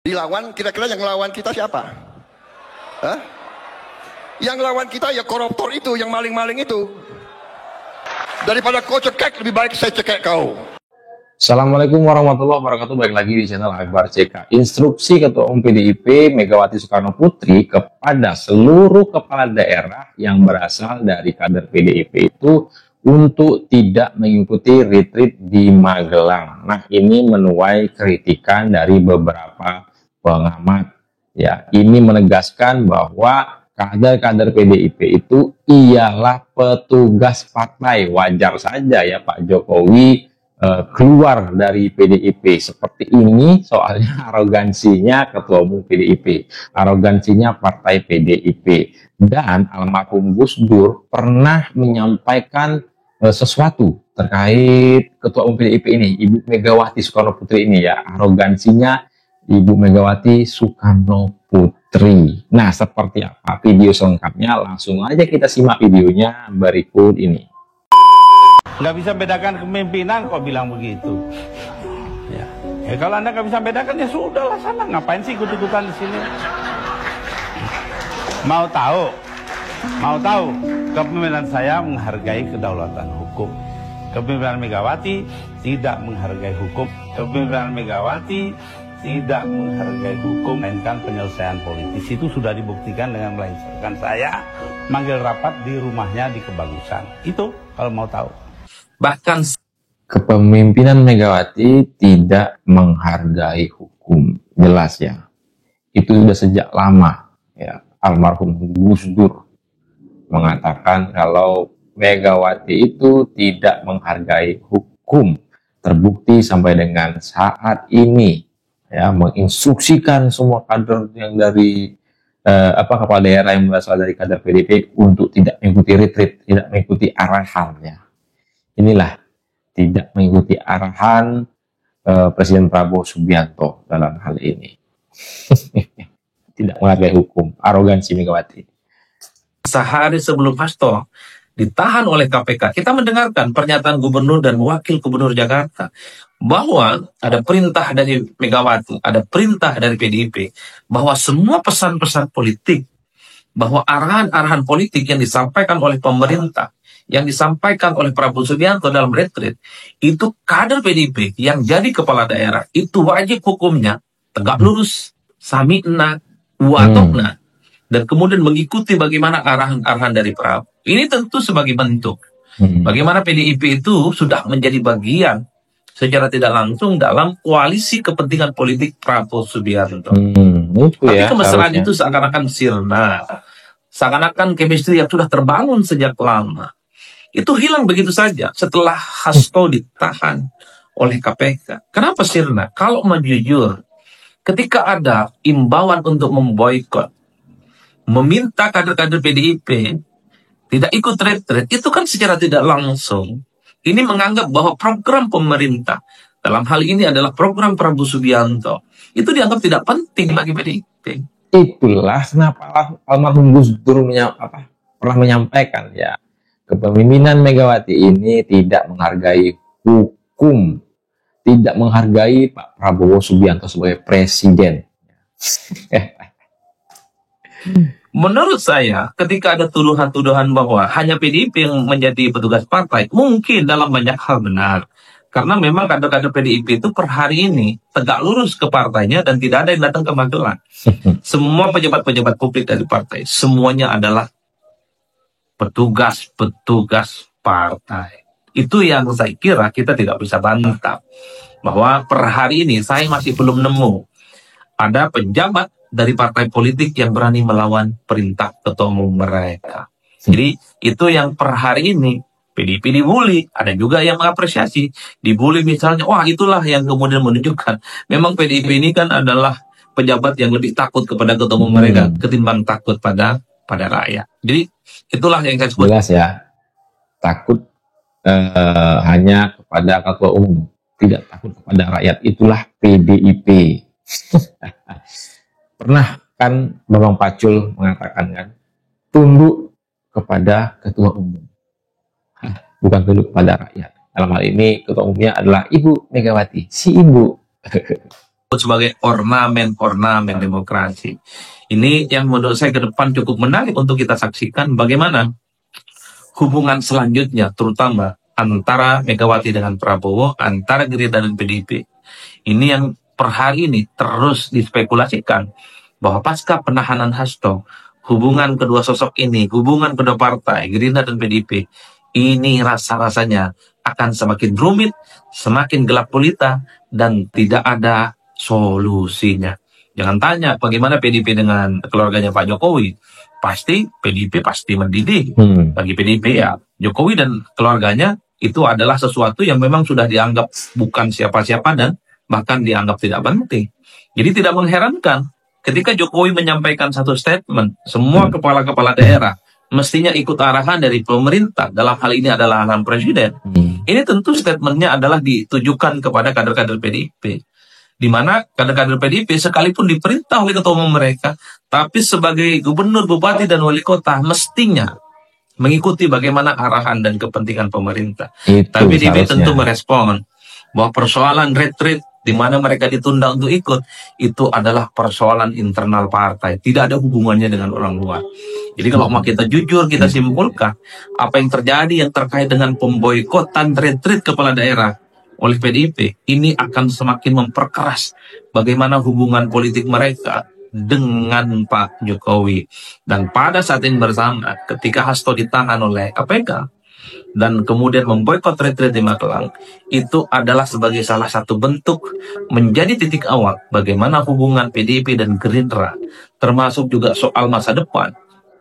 Dilawan, kira-kira yang lawan kita siapa? Hah? Yang lawan kita ya koruptor itu, yang maling-maling itu. Daripada kau cekek, lebih baik saya cekek kau. Assalamualaikum warahmatullahi wabarakatuh. Baik lagi di channel Akbar CK. Instruksi Ketua Umum PDIP Megawati Soekarno Putri kepada seluruh kepala daerah yang berasal dari kader PDIP itu untuk tidak mengikuti retreat di Magelang. Nah, ini menuai kritikan dari beberapa pengamat. Ya, ini menegaskan bahwa kader-kader PDIP itu ialah petugas partai. Wajar saja ya Pak Jokowi keluar dari PDIP seperti ini, soalnya arogansinya Ketua Umum PDIP, arogansinya partai PDIP. Dan almarhum Gus Dur pernah menyampaikan sesuatu terkait Ketua Umum PDIP ini, Ibu Megawati Soekarno Putri ini ya, arogansinya Ibu Megawati Soekarno Putri. Nah, seperti apa video selengkapnya? Langsung aja kita simak videonya berikut ini. Nggak bisa bedakan kepemimpinan kok bilang begitu. Ya, kalau Anda nggak bisa bedakan ya sudahlah sana. Ngapain sih ikut-ikutan di sini? Mau tahu? Kepemimpinan saya menghargai kedaulatan hukum. Kepemimpinan Megawati tidak menghargai hukum. Kepemimpinan Megawati tidak menghargai hukum, melainkan penyelesaian politis. Itu sudah dibuktikan dengan melengsarkan saya manggil rapat di rumahnya di Kebagusan. Itu kalau mau tahu. Bahkan kepemimpinan Megawati tidak menghargai hukum, jelas ya. Itu sudah sejak lama ya. Almarhum Gus Dur mengatakan kalau Megawati itu tidak menghargai hukum. Terbukti sampai dengan saat ini ya, menginstruksikan semua kader yang dari kepala daerah yang berasal dari kader PDIP untuk tidak mengikuti retreat, tidak mengikuti arahannya. Inilah tidak mengikuti arahan Presiden Prabowo Subianto dalam hal ini. Tidak menghargai hukum, arogansi Megawati. Sehari sebelum Hasto ditahan oleh KPK, kita mendengarkan pernyataan Gubernur dan Wakil Gubernur Jakarta bahwa ada perintah dari Megawati, ada perintah dari PDIP, bahwa semua pesan-pesan politik, bahwa arahan-arahan politik yang disampaikan oleh pemerintah, yang disampaikan oleh Prabowo Subianto dalam retreat, itu kader PDIP yang jadi kepala daerah, itu wajib hukumnya tegak lurus, sami'na, watokna, dan kemudian mengikuti bagaimana arahan-arahan dari Prabowo. Ini tentu sebagai bentuk bagaimana PDIP itu sudah menjadi bagian secara tidak langsung dalam koalisi kepentingan politik Prabowo Subianto. Tapi kemesraan itu seakan-akan sirna, seakan-akan chemistry yang sudah terbangun sejak lama itu hilang begitu saja setelah Hasto ditahan oleh KPK. Kenapa sirna? Kalau mau jujur, ketika ada imbauan untuk memboikot, meminta kader-kader PDIP tidak ikut retreat, itu kan secara tidak langsung ini menganggap bahwa program pemerintah dalam hal ini adalah program Prabowo Subianto itu dianggap tidak penting bagi PDIP. Itulah kenapa almarhum Gus Dur pernah menyampaikan ya, kepemimpinan Megawati ini tidak menghargai hukum, tidak menghargai Pak Prabowo Subianto sebagai presiden. Menurut saya, ketika ada tuduhan-tuduhan bahwa hanya PDIP yang menjadi petugas partai, mungkin dalam banyak hal benar. Karena memang kader-kader PDIP itu per hari ini tegak lurus ke partainya dan tidak ada yang datang ke Magelang. Semua pejabat-pejabat publik dari partai, semuanya adalah petugas-petugas partai. Itu yang saya kira kita tidak bisa bantah. Bahwa per hari ini saya masih belum nemu ada pejabat dari partai politik yang berani melawan perintah ketua umum mereka. Jadi itu yang per hari ini PDIP dibully, ada juga yang mengapresiasi. Dibully misalnya, wah itulah yang kemudian menunjukkan memang PDIP ini kan adalah pejabat yang lebih takut kepada ketua umum mereka ketimbang takut pada rakyat. Jadi itulah yang saya sebut. Jelas ya, takut hanya kepada ketua umum, tidak takut kepada rakyat. Itulah PDIP. Pernah kan Bambang Pacul mengatakan kan, tunduk kepada ketua umum, bukan tunduk kepada rakyat. Dalam hal ini ketua umumnya adalah Ibu Megawati, si ibu. sebagai ornamen demokrasi. Ini yang menurut saya ke depan cukup menarik untuk kita saksikan bagaimana hubungan selanjutnya, terutama antara Megawati dengan Prabowo, antara Gerindra dan PDIP. Ini yang per hari ini terus dispekulasikan bahwa pasca penahanan Hasto, hubungan kedua sosok ini, hubungan kedua partai, Gerindra dan PDIP, ini rasa-rasanya akan semakin rumit, semakin gelap gulita, dan tidak ada solusinya. Jangan tanya bagaimana PDIP dengan keluarganya Pak Jokowi. Pasti PDIP pasti mendidih. Bagi PDIP ya, Jokowi dan keluarganya itu adalah sesuatu yang memang sudah dianggap bukan siapa-siapa dan bahkan dianggap tidak penting. Jadi tidak mengherankan ketika Jokowi menyampaikan satu statement, semua kepala-kepala daerah mestinya ikut arahan dari pemerintah, dalam hal ini adalah arahan presiden. Ini tentu statementnya adalah ditujukan kepada kader-kader PDIP, di mana kader-kader PDIP sekalipun diperintah oleh ketua umum mereka, tapi sebagai gubernur, bupati, dan wali kota mestinya mengikuti bagaimana arahan dan kepentingan pemerintah. Tapi PDIP tentu merespon bahwa persoalan retreat di mana mereka ditunda untuk ikut, itu adalah persoalan internal partai, tidak ada hubungannya dengan orang luar. Jadi kalau mau kita jujur, kita simpulkan apa yang terjadi yang terkait dengan pemboikotan retreat kepala daerah oleh PDIP, ini akan semakin memperkeras bagaimana hubungan politik mereka dengan Pak Jokowi. Dan pada saat ini bersama, ketika Hasto ditahan oleh KPK dan kemudian memboikot retreat di Magelang, itu adalah sebagai salah satu bentuk menjadi titik awal bagaimana hubungan PDIP dan Gerindra, termasuk juga soal masa depan.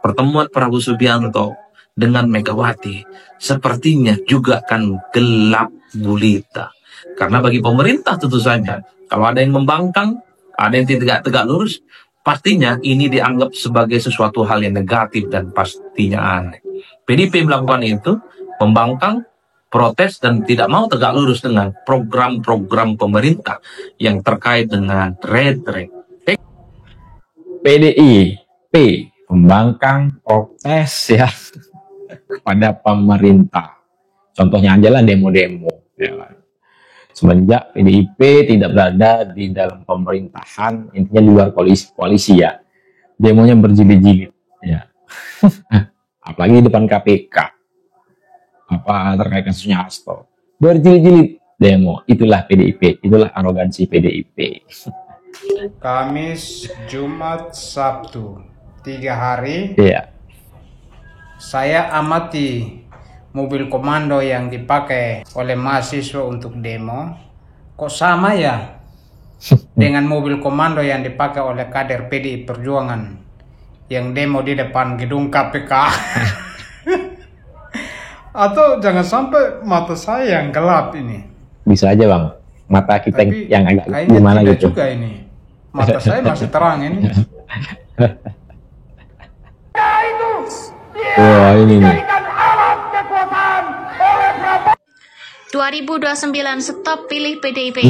Pertemuan Prabowo Subianto dengan Megawati sepertinya juga akan gelap gulita. Karena bagi pemerintah tentu saja, kalau ada yang membangkang, ada yang tidak tegak lurus, pastinya ini dianggap sebagai sesuatu hal yang negatif dan pastinya aneh. PDIP melakukan itu, membangkang, protes, dan tidak mau tegak lurus dengan program-program pemerintah yang terkait dengan retreat. PDIP membangkang, protes ya kepada pemerintah. Contohnya aja lah demo-demo. Ya kan? Semenjak PDIP tidak berada di dalam pemerintahan, intinya di luar koalisi ya, demonya berjilid-jilid. Ya. Apalagi di depan KPK. Apa terkait kasusnya Hasto. Berjilid-jilid demo. Itulah PDIP. Itulah arogansi PDIP. Kamis, Jumat, Sabtu. 3 hari. Iya. Saya amati mobil komando yang dipakai oleh mahasiswa untuk demo. Kok sama ya dengan mobil komando yang dipakai oleh kader PDI Perjuangan yang demo di depan gedung KPK? Atau jangan sampai mata saya yang gelap ini? Bisa aja bang, mata kita Tapi yang agak kayaknya gimana tidak gitu. juga ini. Mata saya masih terang ini. Wah ini nih. 2029 stop pilih PDIP.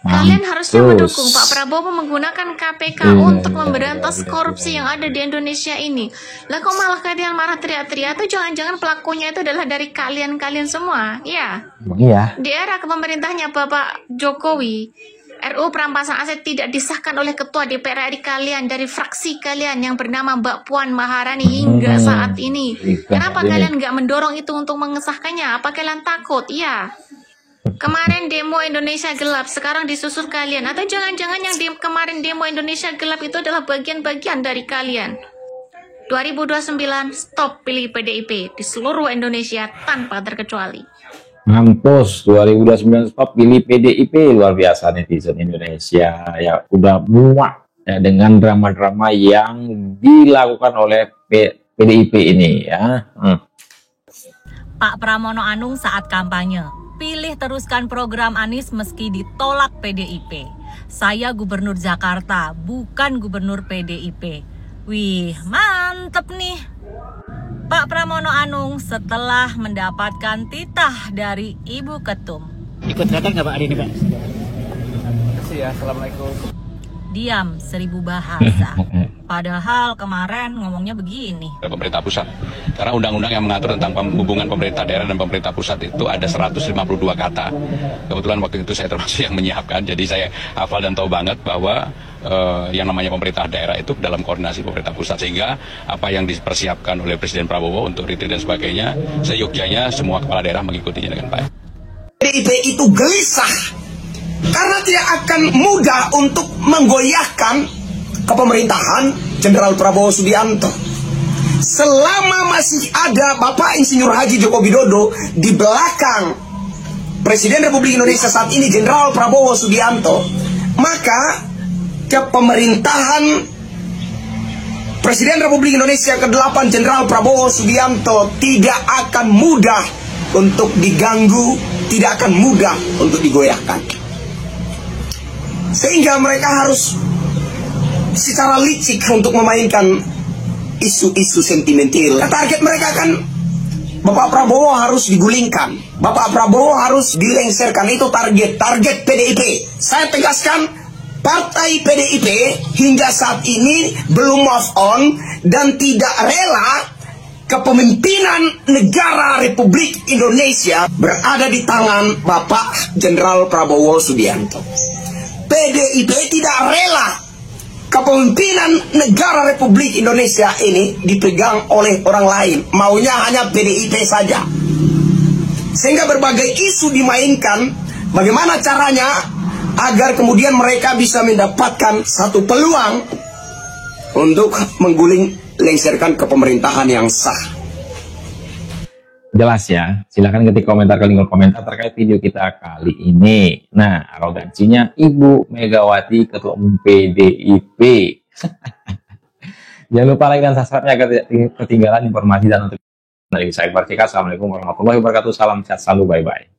Kalian harusnya mendukung Pak Prabowo menggunakan KPK untuk memberantas korupsi yang ada di Indonesia ini. Lah kok malah kalian marah teriak-teriak? Atau jangan-jangan pelakunya itu adalah dari kalian-kalian semua? Ya. Iya. Di era kepemerintahannya Bapak Jokowi, RUU perampasan aset tidak disahkan oleh ketua DPR RI kalian dari fraksi kalian yang bernama Mbak Puan Maharani hingga saat ini. Kenapa kalian nggak mendorong itu untuk mengesahkannya? Apa kalian takut? Iya. Kemarin demo Indonesia gelap, sekarang disusul kalian. Atau jangan-jangan yang kemarin demo Indonesia gelap itu adalah bagian-bagian dari kalian. 2029 stop pilih PDIP di seluruh Indonesia tanpa terkecuali. Mampus 2029 stop pilih PDIP. Luar biasa netizen Indonesia ya, udah muak ya, dengan drama-drama yang dilakukan oleh PDIP ini ya. Pak Pramono Anung saat kampanye, pilih teruskan program Anies meski ditolak PDIP. Saya gubernur Jakarta, bukan gubernur PDIP. Wih, mantep nih. Pak Pramono Anung setelah mendapatkan titah dari Ibu Ketum. Ikut raker nggak Pak hari ini Pak? Iya, Assalamualaikum. diam 1000 bahasa. Padahal kemarin ngomongnya begini. Pemerintah pusat. Karena undang-undang yang mengatur tentang hubungan pemerintah daerah dan pemerintah pusat itu ada 152 kata. Kebetulan waktu itu saya termasuk yang menyiapkan, jadi saya hafal dan tahu banget bahwa yang namanya pemerintah daerah itu dalam koordinasi pemerintah pusat, sehingga apa yang dipersiapkan oleh Presiden Prabowo untuk retreat dan sebagainya, seyogyanya semua kepala daerah mengikutinya dengan baik. PDIP itu gelisah karena tidak akan mudah untuk menggoyahkan kepemerintahan Jenderal Prabowo Subianto. Selama masih ada Bapak Insinyur Haji Joko Widodo di belakang Presiden Republik Indonesia saat ini Jenderal Prabowo Subianto, maka kepemerintahan Presiden Republik Indonesia ke-8 Jenderal Prabowo Subianto tidak akan mudah untuk diganggu, tidak akan mudah untuk digoyahkan. Sehingga mereka harus secara licik untuk memainkan isu-isu sentimental. Target mereka kan Bapak Prabowo harus digulingkan, Bapak Prabowo harus dilengserkan. Itu target PDIP. Saya tegaskan, Partai PDIP hingga saat ini belum move on dan tidak rela kepemimpinan negara Republik Indonesia berada di tangan Bapak Jenderal Prabowo Subianto. PDIP tidak rela kepemimpinan negara Republik Indonesia ini dipegang oleh orang lain. Maunya hanya PDIP saja. Sehingga berbagai isu dimainkan. Bagaimana caranya agar kemudian mereka bisa mendapatkan satu peluang untuk mengguling lengserkan kepemerintahan yang sah. Jelas ya, silahkan ketik komentar ke link komentar terkait video kita kali ini. Nah, arogansinya Ibu Megawati Ketua Umum PDIP. Jangan lupa like dan subscribe-nya agar tidak ketinggalan informasi dan notifikasi dari saya. Assalamualaikum warahmatullahi wabarakatuh. Salam sehat selalu, bye-bye.